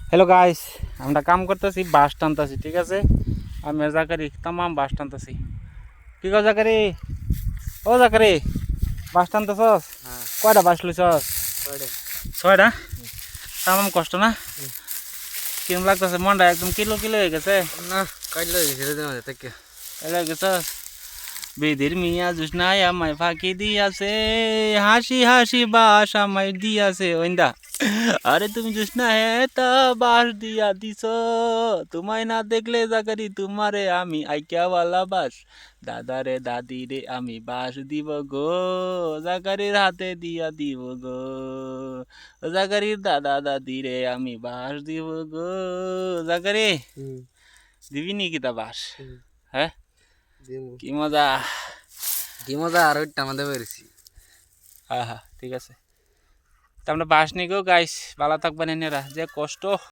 Hello guys, আমরা কাম করতেছি, বাস টানতেছি। ঠিক আছে, আমি আর জাকারি তামাম বাস টানতেছি। কি কর জাকারি? ও জাকারি, বাস টানতেছস? হ্যাঁ কয়টা বাস লইছস? ছয়টা। ছয়টা? তামাম কষ্ট না? কেমন লাগতেছে? মনটা একদম কিলো কিলো হয়ে গেছে। না কাটলো ছেড়ে দিলাম থেকে। এলে গেছস বেদের মিয়া জুসনায় আমায় ফাঁকি দিয়াছে, হাসি হাসি বাস আমায় দিয়াছে ওইন্দা। আরে তুমি জুসনা হে তা বাস দিয়া দিছ, তোমায় না দেখলে জাকারি তোমারে আমি আইকিয়াওয়ালা বাস। দাদারে দাদি রে আমি বাস দিব গো, জাকারির হাতে দিয়া দিব গো, জাকারির দাদা দাদি রে আমি বাস দিব গো। জাকারি দিবি নি কিতা বাস? হ্যাঁ, কি মজা! কি মজা আর ওইটা আমাদের পেরেছি। হ্যাঁ হ্যাঁ, ঠিক আছে। তা আমরা বাস নিয়ে গো গাইস, ভালো থাকবেন, এনেরা যে কষ্ট।